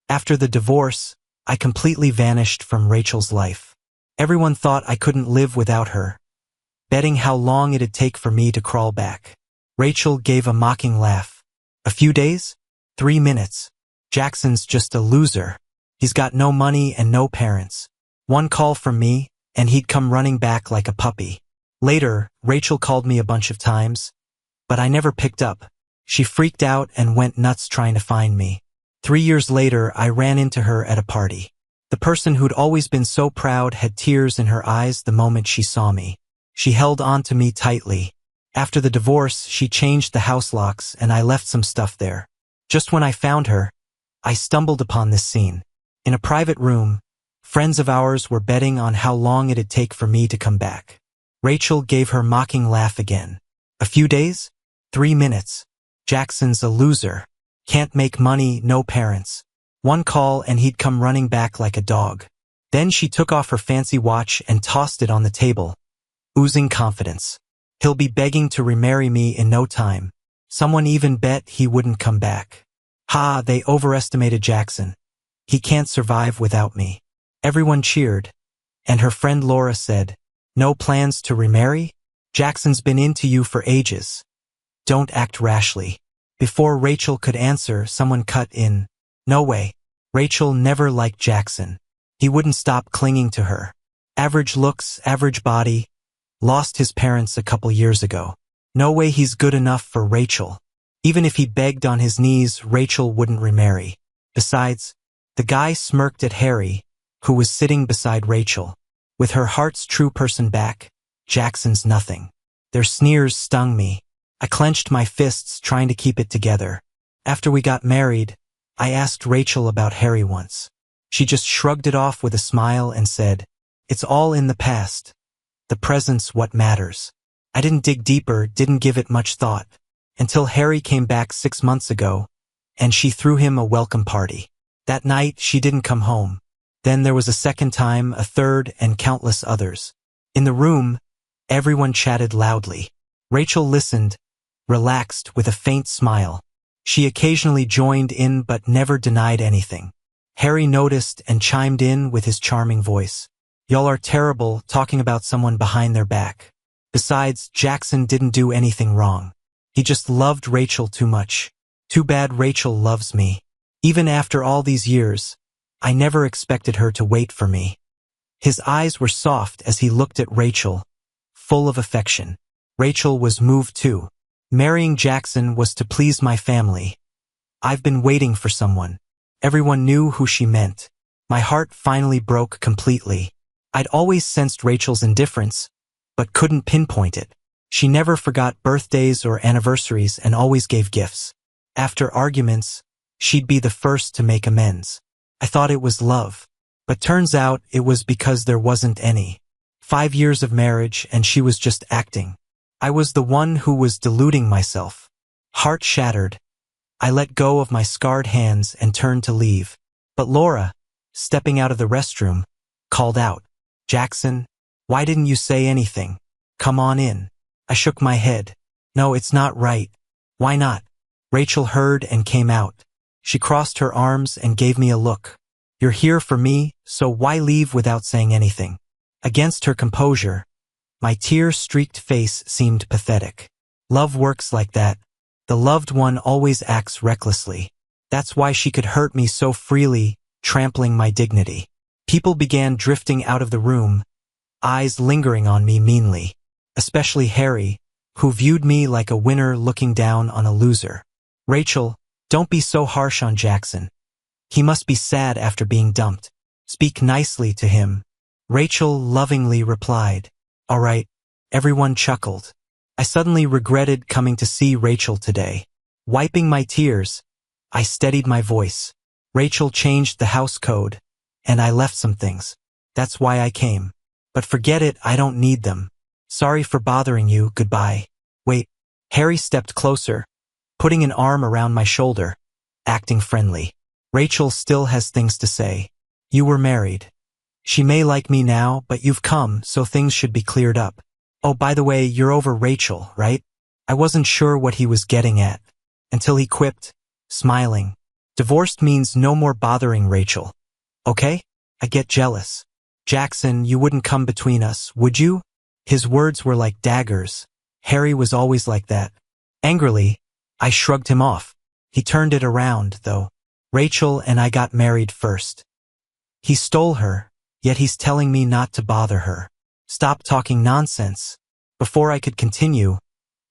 After the divorce, I completely vanished from Rachel's life. Everyone thought I couldn't live without her, betting how long it'd take for me to crawl back. Rachel gave a mocking laugh. A few days? 3 minutes. Jackson's just a loser. He's got no money and no parents. One call from me, and he'd come running back like a puppy. Later, Rachel called me a bunch of times, but I never picked up. She freaked out and went nuts trying to find me. 3 years later, I ran into her at a party. The person who'd always been so proud had tears in her eyes the moment she saw me. She held on to me tightly. After the divorce, she changed the house locks and I left some stuff there. Just when I found her, I stumbled upon this scene. In a private room, friends of ours were betting on how long it'd take for me to come back. Rachel gave her mocking laugh again. A few days? 3 minutes. Jackson's a loser. Can't make money, no parents. One call and he'd come running back like a dog. Then she took off her fancy watch and tossed it on the table, oozing confidence. He'll be begging to remarry me in no time. Someone even bet he wouldn't come back. Ha, they overestimated Jackson. He can't survive without me. Everyone cheered, and her friend Laura said, "No plans to remarry? Jackson's been into you for ages. Don't act rashly." Before Rachel could answer, someone cut in. No way. Rachel never liked Jackson. He wouldn't stop clinging to her. Average looks, average body. Lost his parents a couple years ago. No way he's good enough for Rachel. Even if he begged on his knees, Rachel wouldn't remarry. Besides, the guy smirked at Harry, who was sitting beside Rachel. With her heart's true person back, Jackson's nothing. Their sneers stung me. I clenched my fists trying to keep it together. After we got married, I asked Rachel about Harry once. She just shrugged it off with a smile and said, "It's all in the past. The present's what matters." I didn't dig deeper, didn't give it much thought, until Harry came back 6 months ago, and she threw him a welcome party. That night, she didn't come home. Then there was a second time, a third, and countless others. In the room, everyone chatted loudly. Rachel listened, relaxed with a faint smile. She occasionally joined in but never denied anything. Harry noticed and chimed in with his charming voice. "Y'all are terrible talking about someone behind their back." Besides, Jackson didn't do anything wrong. He just loved Rachel too much. Too bad Rachel loves me. Even after all these years, I never expected her to wait for me. His eyes were soft as he looked at Rachel, full of affection. Rachel was moved too. Marrying Jackson was to please my family. I've been waiting for someone. Everyone knew who she meant. My heart finally broke completely. I'd always sensed Rachel's indifference, but couldn't pinpoint it. She never forgot birthdays or anniversaries and always gave gifts. After arguments, she'd be the first to make amends. I thought it was love, but turns out it was because there wasn't any. 5 years of marriage and she was just acting. I was the one who was deluding myself. Heart shattered, I let go of my scarred hands and turned to leave. But Laura, stepping out of the restroom, called out, "Jackson, why didn't you say anything? Come on in." I shook my head. "No, it's not right." "Why not?" Rachel heard and came out. She crossed her arms and gave me a look. "You're here for me, so why leave without saying anything?" Against her composure, my tear-streaked face seemed pathetic. Love works like that. The loved one always acts recklessly. That's why she could hurt me so freely, trampling my dignity. People began drifting out of the room, eyes lingering on me meanly, especially Harry, who viewed me like a winner looking down on a loser. "Rachel, don't be so harsh on Jackson. He must be sad after being dumped. Speak nicely to him." Rachel lovingly replied, "All right." Everyone chuckled. I suddenly regretted coming to see Rachel today. Wiping my tears, I steadied my voice. "Rachel changed the house code, and I left some things. That's why I came. But forget it, I don't need them. Sorry for bothering you, goodbye." "Wait." Harry stepped closer, putting an arm around my shoulder, acting friendly. "Rachel still has things to say. You were married. She may like me now, but you've come, so things should be cleared up. Oh, by the way, you're over Rachel, right?" I wasn't sure what he was getting at, until he quipped, smiling, Divorced means no more bothering Rachel. Okay? I get jealous. Jackson, you wouldn't come between us, would you? His words were like daggers. Harry was always like that. Angrily, I shrugged him off. He turned it around, though. Rachel and I got married first. He stole her, yet he's telling me not to bother her. Stop talking nonsense. Before I could continue,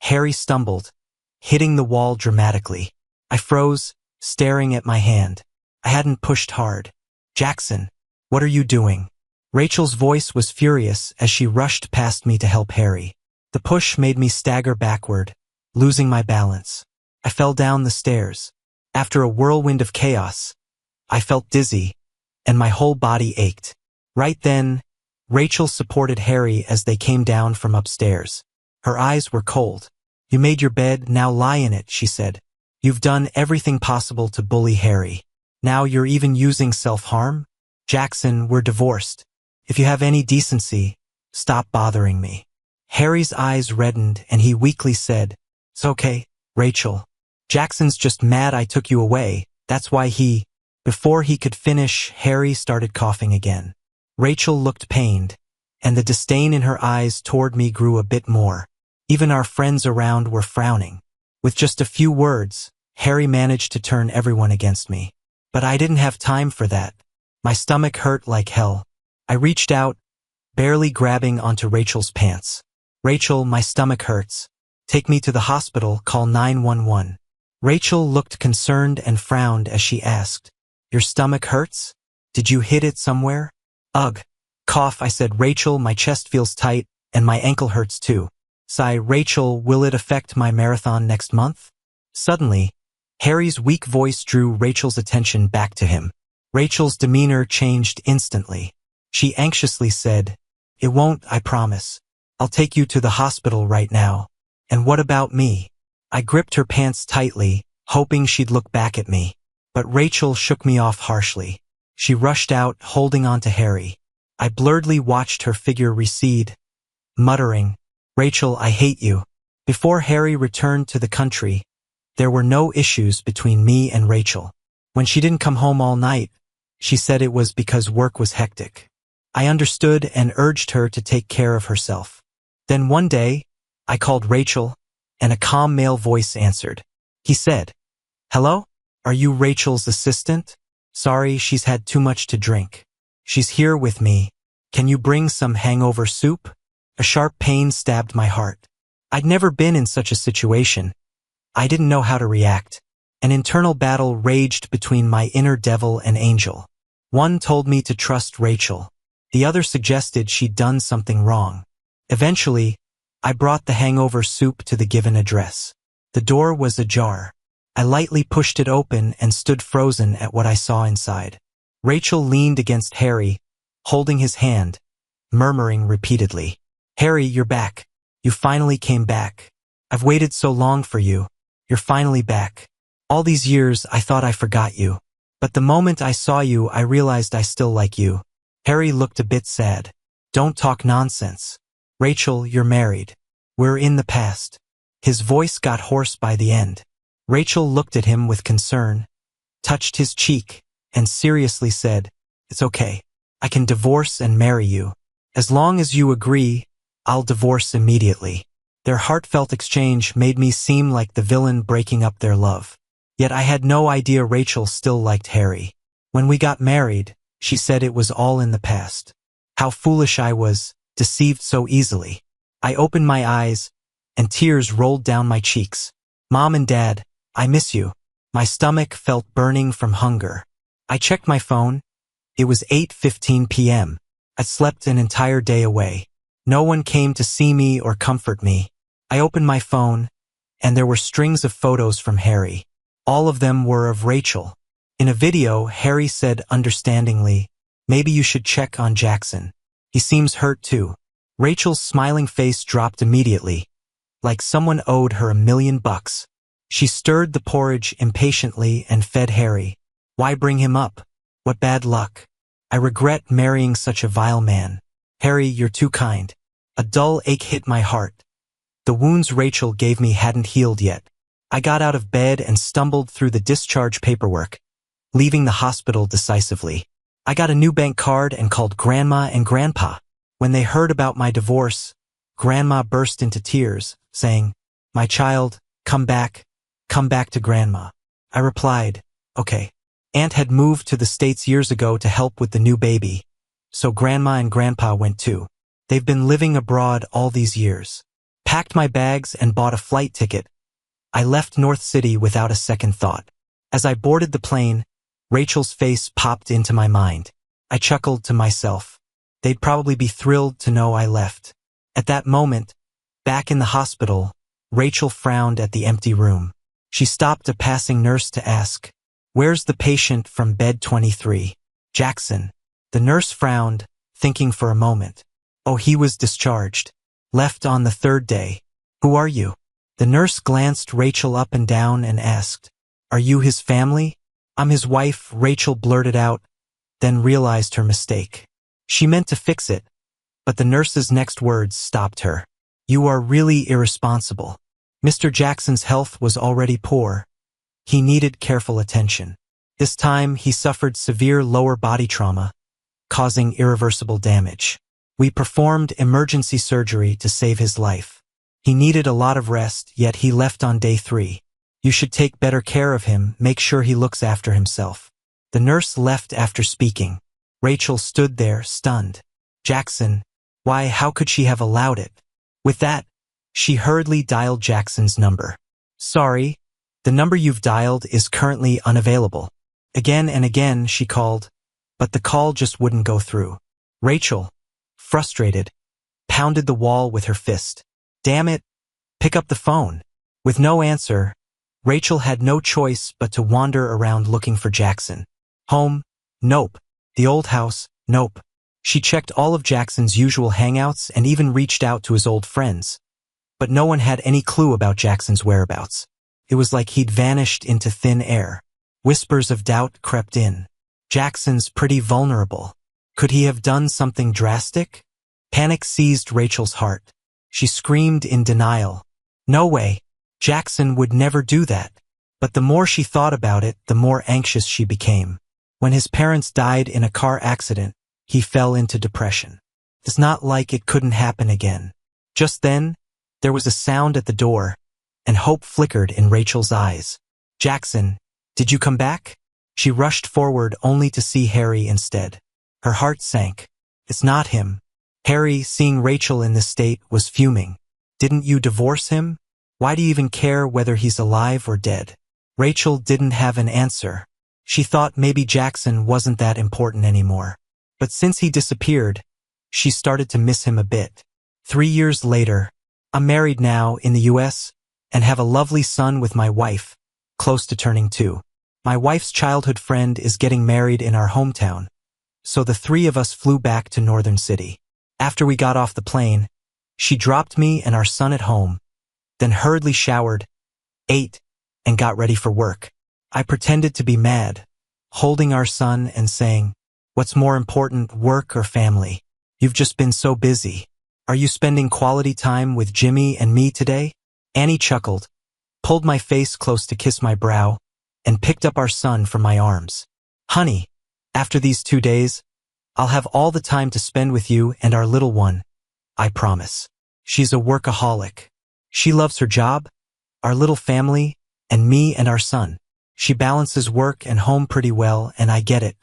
Harry stumbled, hitting the wall dramatically. I froze, staring at my hand. I hadn't pushed hard. Jackson, what are you doing? Rachel's voice was furious as she rushed past me to help Harry. The push made me stagger backward, losing my balance. I fell down the stairs. After a whirlwind of chaos, I felt dizzy, and my whole body ached. Right then, Rachel supported Harry as they came down from upstairs. Her eyes were cold. You made your bed, now lie in it, she said. You've done everything possible to bully Harry. Now you're even using self-harm? Jackson, we're divorced. If you have any decency, stop bothering me. Harry's eyes reddened and he weakly said, It's okay, Rachel. Jackson's just mad I took you away. That's why he... Before he could finish, Harry started coughing again. Rachel looked pained, and the disdain in her eyes toward me grew a bit more. Even our friends around were frowning. With just a few words, Harry managed to turn everyone against me. But I didn't have time for that. My stomach hurt like hell. I reached out, barely grabbing onto Rachel's pants. Rachel, my stomach hurts. Take me to the hospital, call 911. Rachel looked concerned and frowned as she asked, Your stomach hurts? Did you hit it somewhere? Ugh. Cough, I said, Rachel, my chest feels tight, and my ankle hurts too. Sigh, Rachel, will it affect my marathon next month? Suddenly, Harry's weak voice drew Rachel's attention back to him. Rachel's demeanor changed instantly. She anxiously said, It won't, I promise. I'll take you to the hospital right now. And what about me? I gripped her pants tightly, hoping she'd look back at me. But Rachel shook me off harshly. She rushed out, holding on to Harry. I blurredly watched her figure recede, muttering, Rachel, I hate you. Before Harry returned to the country, there were no issues between me and Rachel. When she didn't come home all night, she said it was because work was hectic. I understood and urged her to take care of herself. Then one day, I called Rachel, and a calm male voice answered. He said, Hello? Are you Rachel's assistant? Sorry, she's had too much to drink. She's here with me. Can you bring some hangover soup? A sharp pain stabbed my heart. I'd never been in such a situation. I didn't know how to react. An internal battle raged between my inner devil and angel. One told me to trust Rachel. The other suggested she'd done something wrong. Eventually, I brought the hangover soup to the given address. The door was ajar. I lightly pushed it open and stood frozen at what I saw inside. Rachel leaned against Harry, holding his hand, murmuring repeatedly, Harry, you're back. You finally came back. I've waited so long for you. You're finally back. All these years, I thought I forgot you. But the moment I saw you, I realized I still like you. Harry looked a bit sad. Don't talk nonsense. Rachel, you're married. We're in the past. His voice got hoarse by the end. Rachel looked at him with concern, touched his cheek, and seriously said, It's okay. I can divorce and marry you. As long as you agree, I'll divorce immediately. Their heartfelt exchange made me seem like the villain breaking up their love. Yet I had no idea Rachel still liked Harry. When we got married, she said it was all in the past. How foolish I was, deceived so easily. I opened my eyes, and tears rolled down my cheeks. Mom and Dad, I miss you. My stomach felt burning from hunger. I checked my phone. It was 8:15 p.m. I'd slept an entire day away. No one came to see me or comfort me. I opened my phone, and there were strings of photos from Harry. All of them were of Rachel. In a video, Harry said understandingly, Maybe you should check on Jackson. He seems hurt too. Rachel's smiling face dropped immediately, like someone owed her $1 million. She stirred the porridge impatiently and fed Harry. Why bring him up? What bad luck. I regret marrying such a vile man. Harry, you're too kind. A dull ache hit my heart. The wounds Rachel gave me hadn't healed yet. I got out of bed and stumbled through the discharge paperwork, leaving the hospital decisively. I got a new bank card and called Grandma and Grandpa. When they heard about my divorce, Grandma burst into tears, saying, "My child, come back to Grandma." I replied, "Okay." Aunt had moved to the States years ago to help with the new baby, so Grandma and Grandpa went too. They've been living abroad all these years. Packed my bags and bought a flight ticket. I left North City without a second thought. As I boarded the plane, Rachel's face popped into my mind. I chuckled to myself. They'd probably be thrilled to know I left. At that moment, back in the hospital, Rachel frowned at the empty room. She stopped a passing nurse to ask, "Where's the patient from bed 23? Jackson." The nurse frowned, thinking for a moment. "Oh, he was discharged. Left on the third day. Who are you?" The nurse glanced Rachel up and down and asked, "Are you his family?" "I'm his wife," Rachel blurted out, then realized her mistake. She meant to fix it, but the nurse's next words stopped her. "You are really irresponsible. Mr. Jackson's health was already poor. He needed careful attention. This time he suffered severe lower body trauma, causing irreversible damage. We performed emergency surgery to save his life. He needed a lot of rest, yet he left on day 3. You should take better care of him, make sure he looks after himself." The nurse left after speaking. Rachel stood there, stunned. Jackson, why, how could she have allowed it? With that, she hurriedly dialed Jackson's number. "Sorry, the number you've dialed is currently unavailable." Again and again she called, but the call just wouldn't go through. Rachel, frustrated, pounded the wall with her fist. "Damn it, pick up the phone." With no answer, Rachel had no choice but to wander around looking for Jackson. Home? Nope. The old house? Nope. She checked all of Jackson's usual hangouts and even reached out to his old friends. But no one had any clue about Jackson's whereabouts. It was like he'd vanished into thin air. Whispers of doubt crept in. Jackson's pretty vulnerable. Could he have done something drastic? Panic seized Rachel's heart. She screamed in denial. No way. Jackson would never do that. But the more she thought about it, the more anxious she became. When his parents died in a car accident, he fell into depression. It's not like it couldn't happen again. Just then, there was a sound at the door, and hope flickered in Rachel's eyes. "Jackson, did you come back?" She rushed forward only to see Harry instead. Her heart sank. It's not him. Harry, seeing Rachel in this state, was fuming. "Didn't you divorce him? Why do you even care whether he's alive or dead?" Rachel didn't have an answer. She thought maybe Jackson wasn't that important anymore. But since he disappeared, she started to miss him a bit. 3 years later, I'm married now in the US and have a lovely son with my wife, close to turning 2. My wife's childhood friend is getting married in our hometown, so the 3 of us flew back to Northern City. After we got off the plane, she dropped me and our son at home, then hurriedly showered, ate, and got ready for work. I pretended to be mad, holding our son and saying, "What's more important, work or family? You've just been so busy. Are you spending quality time with Jimmy and me today?" Annie chuckled, pulled my face close to kiss my brow, and picked up our son from my arms. "Honey, after these 2 days, I'll have all the time to spend with you and our little one. I promise." She's a workaholic. She loves her job, our little family, and me and our son. She balances work and home pretty well, and I get it.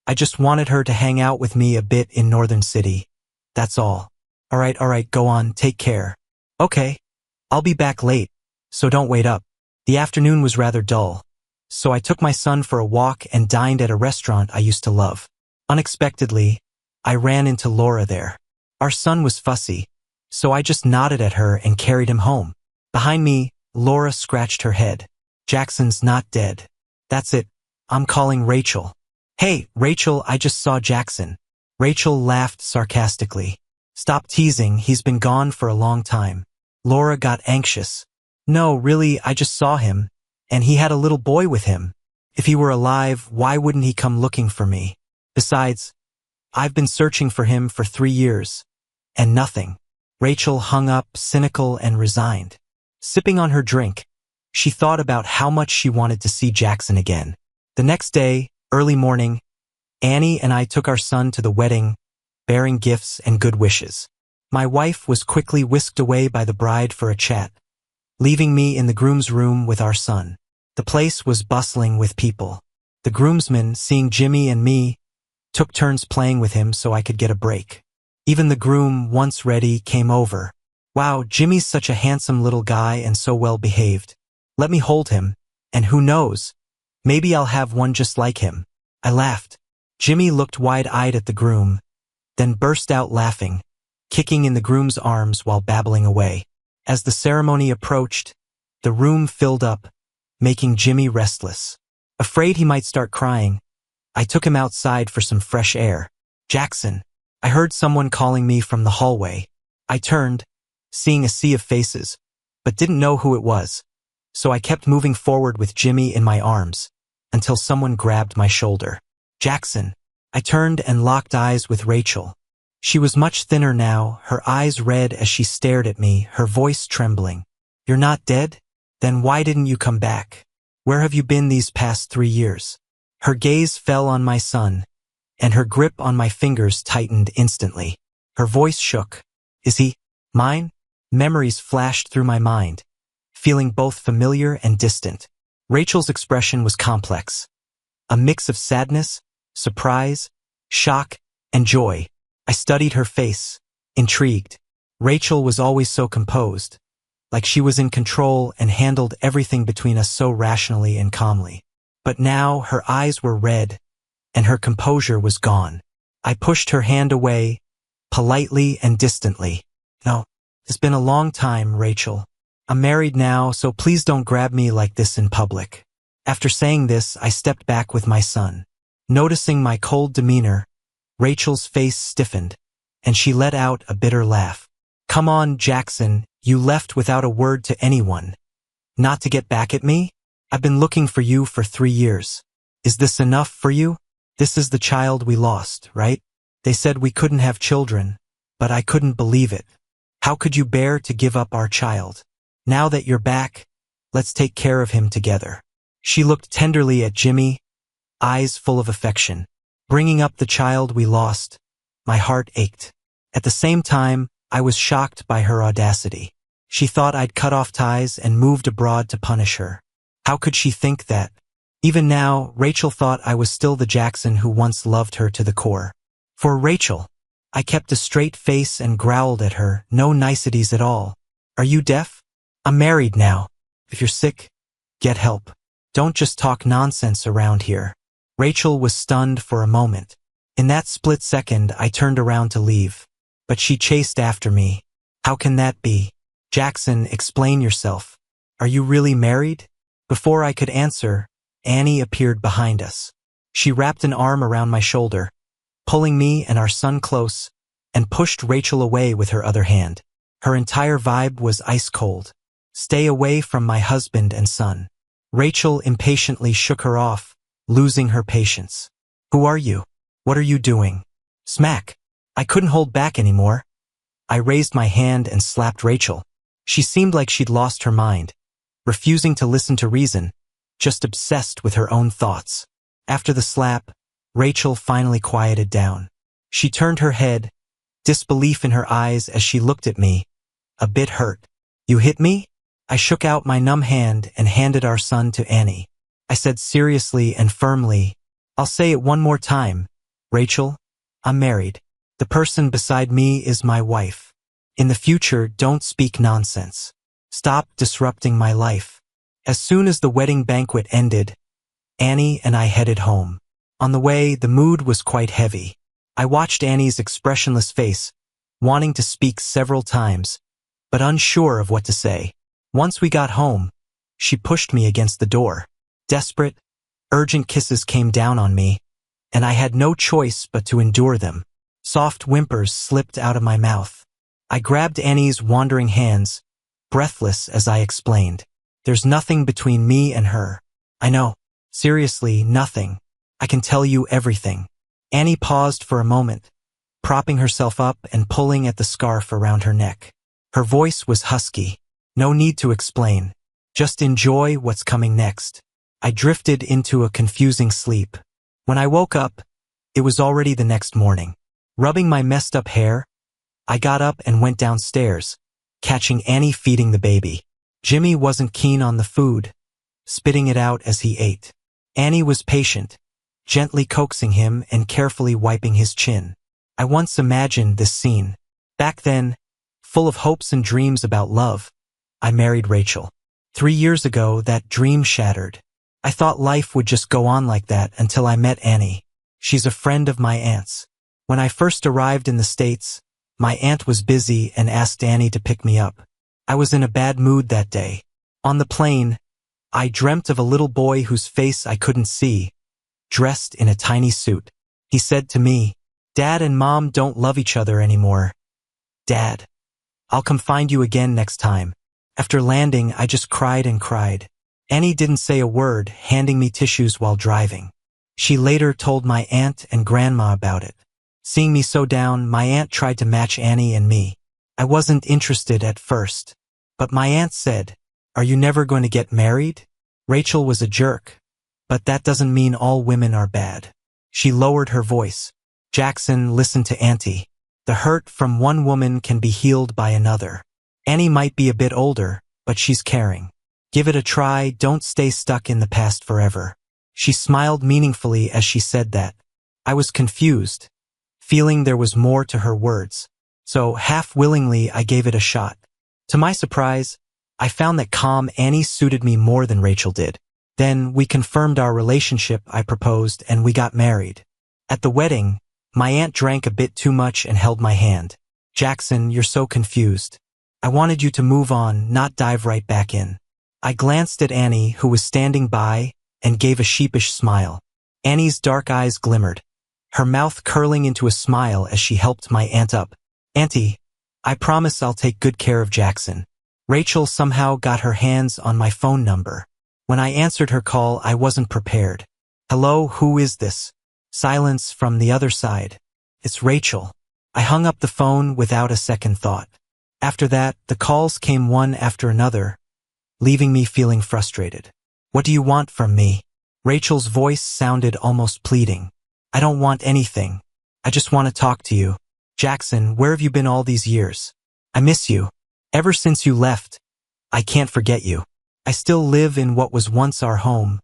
I just wanted her to hang out with me a bit in Northern City. That's all. All right, go on, take care. Okay. I'll be back late, so don't wait up. The afternoon was rather dull, so I took my son for a walk and dined at a restaurant I used to love. Unexpectedly, I ran into Laura there. Our son was fussy, so I just nodded at her and carried him home. Behind me, Laura scratched her head. "Jackson's not dead. That's it. I'm calling Rachel." "Hey, Rachel, I just saw Jackson." Rachel laughed sarcastically. "Stop teasing, he's been gone for a long time." Laura got anxious. "No, really, I just saw him, and he had a little boy with him. If he were alive, why wouldn't he come looking for me? Besides, I've been searching for him for 3 years, and nothing." Rachel hung up, cynical and resigned. Sipping on her drink, she thought about how much she wanted to see Jackson again. The next day, Early morning, Annie and I took our son to the wedding, bearing gifts and good wishes. My wife was quickly whisked away by the bride for a chat, leaving me in the groom's room with our son. The place was bustling with people. The groomsmen, seeing Jimmy and me, took turns playing with him so I could get a break. Even the groom, once ready, came over. Wow, Jimmy's such a handsome little guy and so well behaved. Let me hold him, and who knows, maybe I'll have one just like him. I laughed. Jimmy looked wide-eyed at the groom, then burst out laughing, kicking in the groom's arms while babbling away. As the ceremony approached, the room filled up, making Jimmy restless. Afraid he might start crying, I took him outside for some fresh air. Jackson, I heard someone calling me from the hallway. I turned, seeing a sea of faces, but didn't know who it was, so I kept moving forward with Jimmy in my arms, until someone grabbed my shoulder. Jackson. I turned and locked eyes with Rachel. She was much thinner now, her eyes red as she stared at me, her voice trembling. You're not dead? Then why didn't you come back? Where have you been these past 3 years? Her gaze fell on my son, and her grip on my fingers tightened instantly. Her voice shook. Is he mine? Memories flashed through my mind, feeling both familiar and distant. Rachel's expression was complex, a mix of sadness, surprise, shock, and joy. I studied her face, intrigued. Rachel was always so composed, like she was in control and handled everything between us so rationally and calmly. But now her eyes were red, and her composure was gone. I pushed her hand away, politely and distantly. No, it's been a long time, Rachel. I'm married now, so please don't grab me like this in public. After saying this, I stepped back with my son. Noticing my cold demeanor, Rachel's face stiffened, and she let out a bitter laugh. Come on, Jackson, you left without a word to anyone. Not to get back at me? I've been looking for you for 3 years. Is this enough for you? This is the child we lost, right? They said we couldn't have children, but I couldn't believe it. How could you bear to give up our child? Now that you're back, let's take care of him together. She looked tenderly at Jimmy, eyes full of affection. Bringing up the child we lost, my heart ached. At the same time, I was shocked by her audacity. She thought I'd cut off ties and moved abroad to punish her. How could she think that? Even now, Rachel thought I was still the Jackson who once loved her to the core. For Rachel, I kept a straight face and growled at her, no niceties at all. Are you deaf? I'm married now. If you're sick, get help. Don't just talk nonsense around here. Rachel was stunned for a moment. In that split second, I turned around to leave. But she chased after me. How can that be? Jackson, explain yourself. Are you really married? Before I could answer, Annie appeared behind us. She wrapped an arm around my shoulder, pulling me and our son close, and pushed Rachel away with her other hand. Her entire vibe was ice cold. Stay away from my husband and son. Rachel impatiently shook her off, losing her patience. Who are you? What are you doing? Smack. I couldn't hold back anymore. I raised my hand and slapped Rachel. She seemed like she'd lost her mind, refusing to listen to reason, just obsessed with her own thoughts. After the slap, Rachel finally quieted down. She turned her head, disbelief in her eyes as she looked at me, a bit hurt. You hit me? I shook out my numb hand and handed our son to Annie. I said seriously and firmly, I'll say it one more time. Rachel, I'm married. The person beside me is my wife. In the future, don't speak nonsense. Stop disrupting my life. As soon as the wedding banquet ended, Annie and I headed home. On the way, the mood was quite heavy. I watched Annie's expressionless face, wanting to speak several times, but unsure of what to say. Once we got home, she pushed me against the door. Desperate, urgent kisses came down on me, and I had no choice but to endure them. Soft whimpers slipped out of my mouth. I grabbed Annie's wandering hands, breathless as I explained. There's nothing between me and her. I know. Seriously, nothing. I can tell you everything. Annie paused for a moment, propping herself up and pulling at the scarf around her neck. Her voice was husky. No need to explain. Just enjoy what's coming next. I drifted into a confusing sleep, When I woke up, it was already the next morning. Rubbing my messed up hair, I got up and went downstairs, catching Annie feeding the baby. Jimmy wasn't keen on the food, spitting it out as he ate. Annie was patient, gently coaxing him and carefully wiping his chin. I once imagined this scene. Back then, full of hopes and dreams about love, I married Rachel. 3 years ago, that dream shattered. I thought life would just go on like that until I met Annie. She's a friend of my aunt's. When I first arrived in the States, my aunt was busy and asked Annie to pick me up. I was in a bad mood that day. On the plane, I dreamt of a little boy whose face I couldn't see, dressed in a tiny suit. He said to me, "Dad and Mom don't love each other anymore. Dad, I'll come find you again next time." After landing, I just cried and cried. Annie didn't say a word, handing me tissues while driving. She later told my aunt and grandma about it. Seeing me so down, my aunt tried to match Annie and me. I wasn't interested at first, but my aunt said, "Are you never going to get married?" Rachel was a jerk, but that doesn't mean all women are bad. She lowered her voice. "Jackson, listen to Auntie. The hurt from one woman can be healed by another. Annie might be a bit older, but she's caring. Give it a try, don't stay stuck in the past forever." She smiled meaningfully as she said that. I was confused, feeling there was more to her words. So, half-willingly, I gave it a shot. To my surprise, I found that calm Annie suited me more than Rachel did. Then, we confirmed our relationship, I proposed, and we got married. At the wedding, my aunt drank a bit too much and held my hand. "Jackson, you're so confused. I wanted you to move on, not dive right back in." I glanced at Annie, who was standing by, and gave a sheepish smile. Annie's dark eyes glimmered, her mouth curling into a smile as she helped my aunt up. "Auntie, I promise I'll take good care of Jackson." Rachel somehow got her hands on my phone number. When I answered her call, I wasn't prepared. "Hello, who is this?" Silence from the other side. "It's Rachel." I hung up the phone without a second thought. After that, the calls came one after another, leaving me feeling frustrated. "What do you want from me?" Rachel's voice sounded almost pleading. "I don't want anything. I just want to talk to you. Jackson, where have you been all these years? I miss you. Ever since you left, I can't forget you. I still live in what was once our home,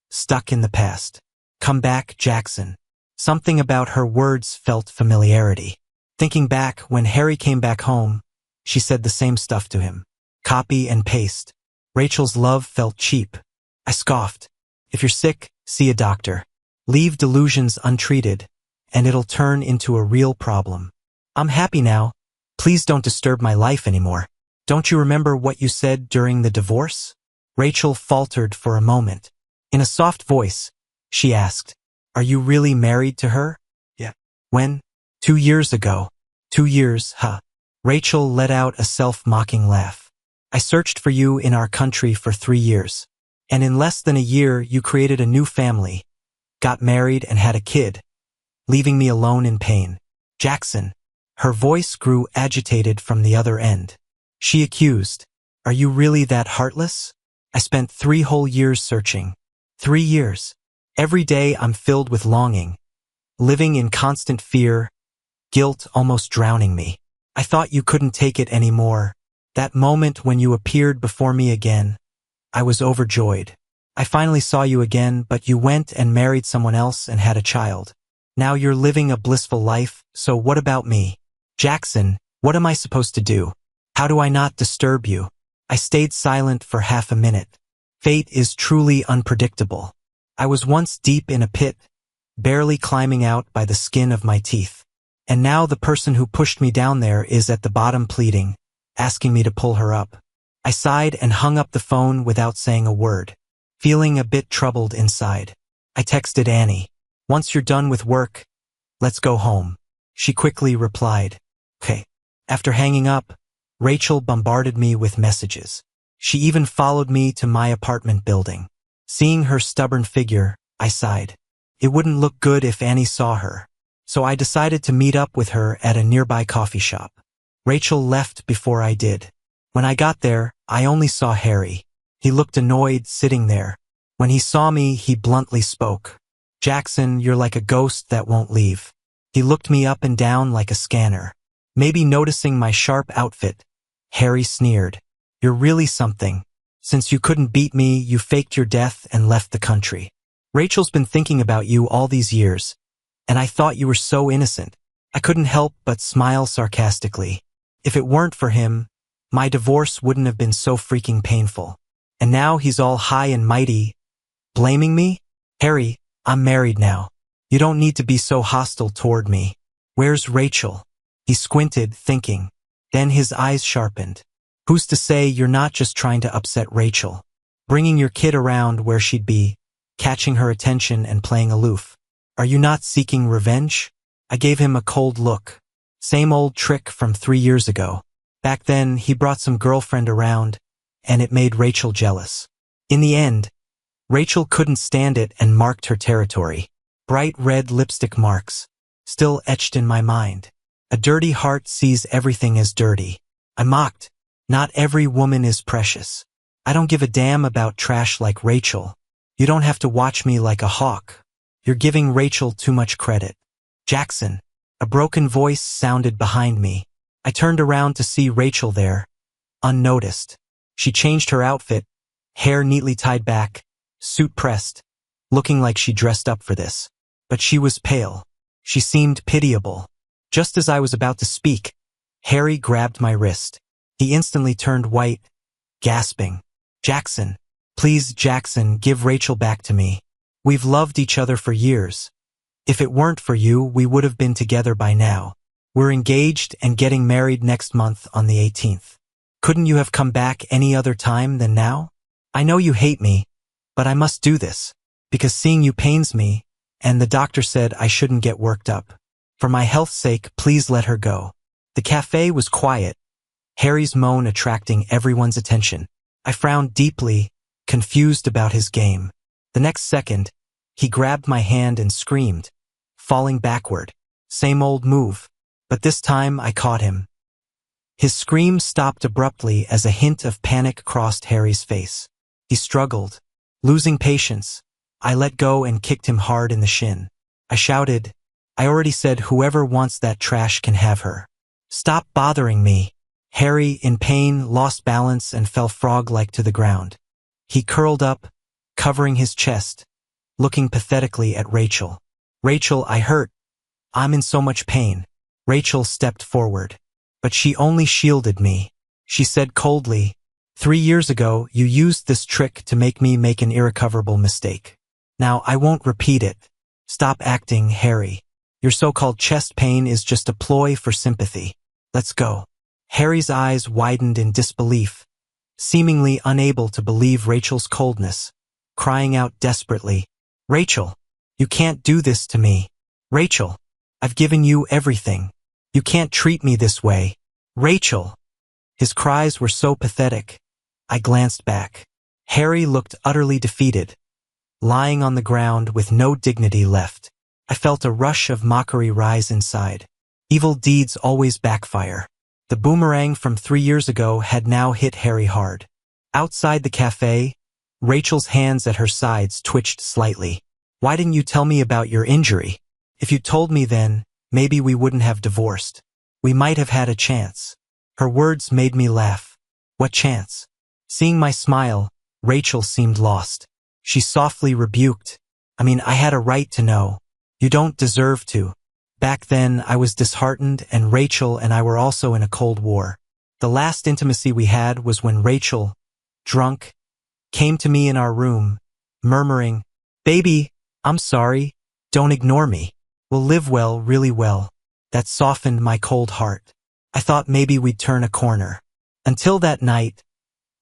stuck in the past. Come back, Jackson." Something about her words felt familiarity. Thinking back, when Harry came back home, she said the same stuff to him. Copy and paste. Rachel's love felt cheap. I scoffed. "If you're sick, see a doctor. Leave delusions untreated, and it'll turn into a real problem. I'm happy now. Please don't disturb my life anymore. Don't you remember what you said during the divorce?" Rachel faltered for a moment. In a soft voice, she asked, "Are you really married to her?" "Yeah." "When?" 2 years ago." 2 years, huh? Rachel let out a self-mocking laugh. "I searched for you in our country for 3 years. And in less than a year, you created a new family, got married and had a kid, leaving me alone in pain. Jackson." Her voice grew agitated from the other end. She accused, "Are you really that heartless? I spent 3 whole years searching. 3 years. Every day I'm filled with longing, living in constant fear, guilt almost drowning me. I thought you couldn't take it anymore. That moment when you appeared before me again, I was overjoyed. I finally saw you again, but you went and married someone else and had a child. Now you're living a blissful life, so what about me? Jackson, what am I supposed to do? How do I not disturb you?" I stayed silent for half a minute. Fate is truly unpredictable. I was once deep in a pit, barely climbing out by the skin of my teeth. And now the person who pushed me down there is at the bottom pleading, asking me to pull her up. I sighed and hung up the phone without saying a word, feeling a bit troubled inside. I texted Annie, "Once you're done with work, let's go home." She quickly replied, "Okay." After hanging up, Rachel bombarded me with messages. She even followed me to my apartment building. Seeing her stubborn figure, I sighed. It wouldn't look good if Annie saw her, so I decided to meet up with her at a nearby coffee shop. Rachel left before I did. When I got there, I only saw Harry. He looked annoyed sitting there. When he saw me, he bluntly spoke, Jackson, you're like a ghost that won't leave. He looked me up and down like a scanner. Maybe noticing my sharp outfit, Harry sneered. You're really something. Since you couldn't beat me, you faked your death and left the country. Rachel's been thinking about you all these years, and I thought you were so innocent. I couldn't help but smile sarcastically. If it weren't for him, my divorce wouldn't have been so freaking painful. And now he's all high and mighty, blaming me? Harry, I'm married now. You don't need to be so hostile toward me. Where's Rachel? He squinted, thinking. Then his eyes sharpened. Who's to say you're not just trying to upset Rachel? Bringing your kid around where she'd be, catching her attention and playing aloof. Are you not seeking revenge? I gave him a cold look. Same old trick from 3 years ago. Back then, he brought some girlfriend around, and it made Rachel jealous. In the end, Rachel couldn't stand it and marked her territory. Bright red lipstick marks, still etched in my mind. A dirty heart sees everything as dirty. I mocked. Not every woman is precious. I don't give a damn about trash like Rachel. You don't have to watch me like a hawk. You're giving Rachel too much credit. Jackson. A broken voice sounded behind me. I turned around to see Rachel there, unnoticed. She changed her outfit, hair neatly tied back, suit pressed, looking like she dressed up for this. But she was pale. She seemed pitiable. Just as I was about to speak, Harry grabbed my wrist. He instantly turned white, gasping. Jackson. Please, Jackson, give Rachel back to me. We've loved each other for years. If it weren't for you, we would have been together by now. We're engaged and getting married next month on the 18th. Couldn't you have come back any other time than now? I know you hate me, but I must do this, because seeing you pains me, and the doctor said I shouldn't get worked up. For my health's sake, please let her go. The cafe was quiet, Harry's moan attracting everyone's attention. I frowned deeply, confused about his game. The next second, he grabbed my hand and screamed, falling backward. Same old move, but this time I caught him. His scream stopped abruptly as a hint of panic crossed Harry's face. He struggled, losing patience. I let go and kicked him hard in the shin. I shouted, I already said whoever wants that trash can have her. Stop bothering me. Harry, in pain, lost balance and fell frog-like to the ground. He curled up, covering his chest, looking pathetically at Rachel. Rachel, I hurt. I'm in so much pain. Rachel stepped forward. But she only shielded me. She said coldly, 3 years ago, you used this trick to make me make an irrecoverable mistake. Now, I won't repeat it. Stop acting, Harry. Your so-called chest pain is just a ploy for sympathy. Let's go. Harry's eyes widened in disbelief, seemingly unable to believe Rachel's coldness, crying out desperately, Rachel, you can't do this to me. Rachel, I've given you everything. You can't treat me this way. Rachel. His cries were so pathetic. I glanced back. Harry looked utterly defeated, lying on the ground with no dignity left. I felt a rush of mockery rise inside. Evil deeds always backfire. The boomerang from 3 years ago had now hit Harry hard. Outside the cafe, Rachel's hands at her sides twitched slightly. Why didn't you tell me about your injury? If you told me then, maybe we wouldn't have divorced. We might have had a chance. Her words made me laugh. What chance? Seeing my smile, Rachel seemed lost. She softly rebuked. I had a right to know. You don't deserve to. Back then, I was disheartened and Rachel and I were also in a cold war. The last intimacy we had was when Rachel, drunk, came to me in our room, murmuring, Baby, I'm sorry. Don't ignore me. We'll live well, really well. That softened my cold heart. I thought maybe we'd turn a corner. Until that night,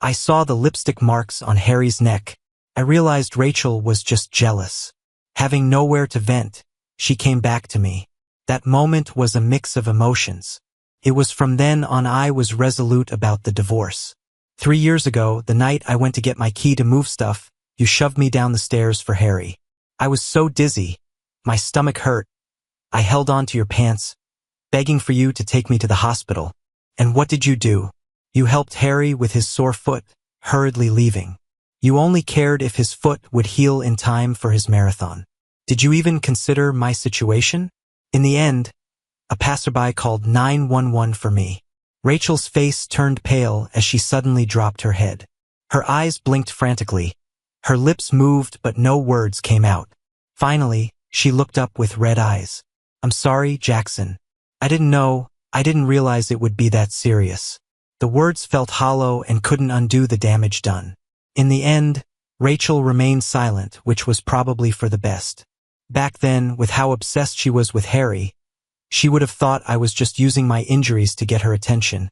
I saw the lipstick marks on Harry's neck. I realized Rachel was just jealous. Having nowhere to vent, she came back to me. That moment was a mix of emotions. It was from then on I was resolute about the divorce. 3 years ago, the night I went to get my key to move stuff, you shoved me down the stairs for Harry. I was so dizzy. My stomach hurt. I held on to your pants, begging for you to take me to the hospital. And what did you do? You helped Harry with his sore foot, hurriedly leaving. You only cared if his foot would heal in time for his marathon. Did you even consider my situation? In the end, a passerby called 911 for me. Rachel's face turned pale as she suddenly dropped her head. Her eyes blinked frantically. Her lips moved but no words came out. Finally, she looked up with red eyes. I'm sorry, Jackson. I didn't realize it would be that serious. The words felt hollow and couldn't undo the damage done. In the end, Rachel remained silent, which was probably for the best. Back then, with how obsessed she was with Harry, she would have thought I was just using my injuries to get her attention,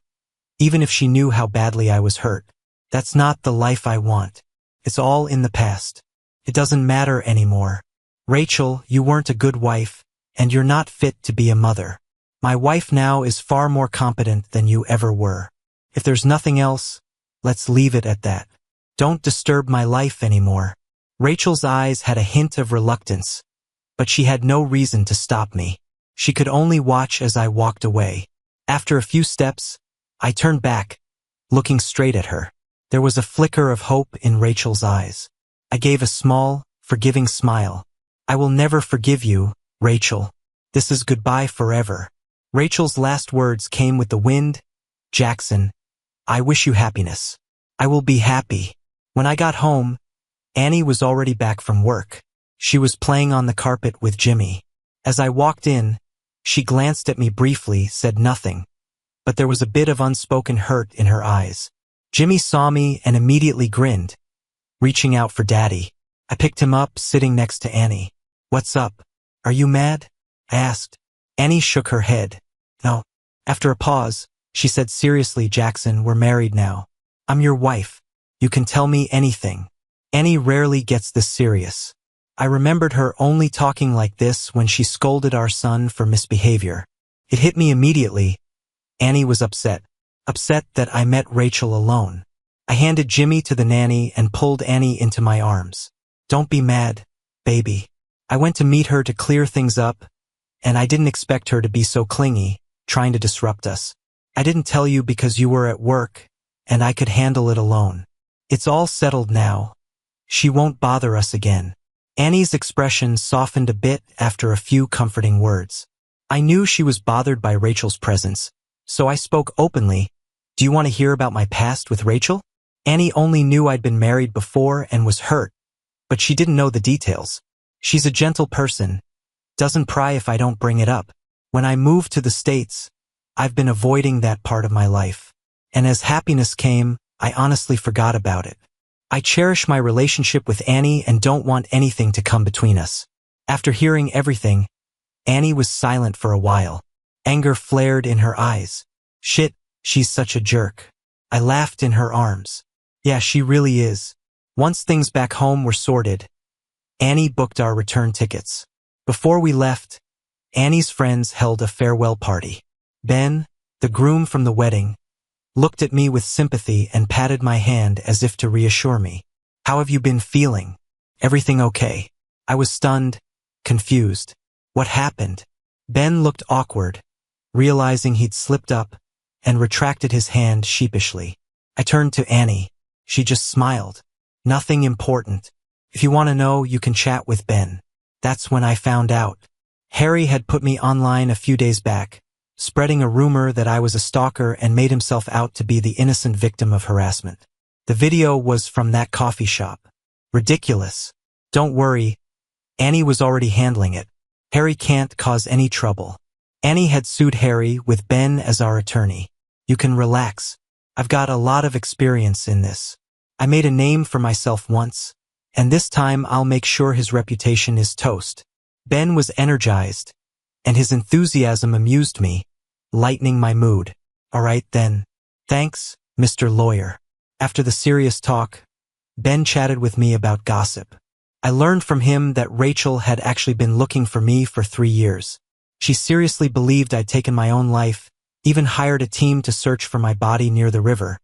even if she knew how badly I was hurt. That's not the life I want. It's all in the past. It doesn't matter anymore. Rachel, you weren't a good wife, and you're not fit to be a mother. My wife now is far more competent than you ever were. If there's nothing else, let's leave it at that. Don't disturb my life anymore. Rachel's eyes had a hint of reluctance, but she had no reason to stop me. She could only watch as I walked away. After a few steps, I turned back, looking straight at her. There was a flicker of hope in Rachel's eyes. I gave a small, forgiving smile. I will never forgive you, Rachel. This is goodbye forever. Rachel's last words came with the wind. Jackson, I wish you happiness. I will be happy. When I got home, Annie was already back from work. She was playing on the carpet with Jimmy. As I walked in, she glanced at me briefly, said nothing, but there was a bit of unspoken hurt in her eyes. Jimmy saw me and immediately grinned, reaching out for Daddy. I picked him up, sitting next to Annie. What's up? Are you mad? I asked. Annie shook her head. No. After a pause, she said seriously, Jackson, we're married now. I'm your wife. You can tell me anything. Annie rarely gets this serious. I remembered her only talking like this when she scolded our son for misbehavior. It hit me immediately. Annie was upset. Upset that I met Rachel alone. I handed Jimmy to the nanny and pulled Annie into my arms. Don't be mad, baby. I went to meet her to clear things up, and I didn't expect her to be so clingy, trying to disrupt us. I didn't tell you because you were at work, and I could handle it alone. It's all settled now. She won't bother us again. Annie's expression softened a bit after a few comforting words. I knew she was bothered by Rachel's presence, so I spoke openly. Do you want to hear about my past with Rachel? Annie only knew I'd been married before and was hurt, but she didn't know the details. She's a gentle person, doesn't pry if I don't bring it up. When I moved to the States, I've been avoiding that part of my life, and as happiness came, I honestly forgot about it. I cherish my relationship with Annie and don't want anything to come between us. After hearing everything, Annie was silent for a while. Anger flared in her eyes. Shit, she's such a jerk. I laughed in her arms. Yeah, she really is. Once things back home were sorted, Annie booked our return tickets. Before we left, Annie's friends held a farewell party. Ben, the groom from the wedding, looked at me with sympathy and patted my hand as if to reassure me. How have you been feeling? Everything okay? I was stunned, confused. What happened? Ben looked awkward, realizing he'd slipped up, and retracted his hand sheepishly. I turned to Annie. She just smiled. Nothing important. If you want to know, you can chat with Ben. That's when I found out. Harry had put me online a few days back, spreading a rumor that I was a stalker and made himself out to be the innocent victim of harassment. The video was from that coffee shop. Ridiculous. Don't worry, Annie was already handling it. Harry can't cause any trouble. Annie had sued Harry with Ben as our attorney. You can relax. I've got a lot of experience in this. I made a name for myself once, and this time I'll make sure his reputation is toast. Ben was energized, and his enthusiasm amused me, lightening my mood. All right then. Thanks, Mr. Lawyer. After the serious talk, Ben chatted with me about gossip. I learned from him that Rachel had actually been looking for me for 3 years. She seriously believed I'd taken my own life, even hired a team to search for my body near the river,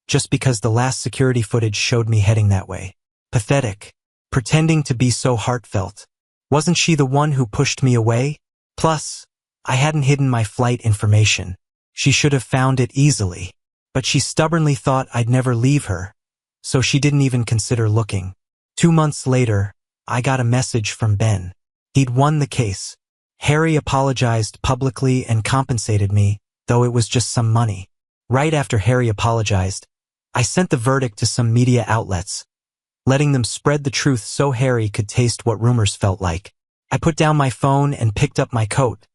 just because the last security footage showed me heading that way. Pathetic. Pretending to be so heartfelt. Wasn't she the one who pushed me away? Plus, I hadn't hidden my flight information. She should have found it easily. But she stubbornly thought I'd never leave her, so she didn't even consider looking. 2 months later, I got a message from Ben. He'd won the case. Harry apologized publicly and compensated me, though it was just some money. Right after Harry apologized, I sent the verdict to some media outlets, letting them spread the truth so Harry could taste what rumors felt like. I put down my phone and picked up my coat,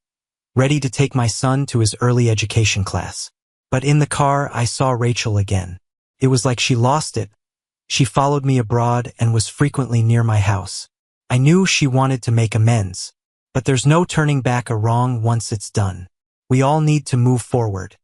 ready to take my son to his early education class. But in the car, I saw Rachel again. It was like she lost it. She followed me abroad and was frequently near my house. I knew she wanted to make amends, but there's no turning back a wrong once it's done. We all need to move forward.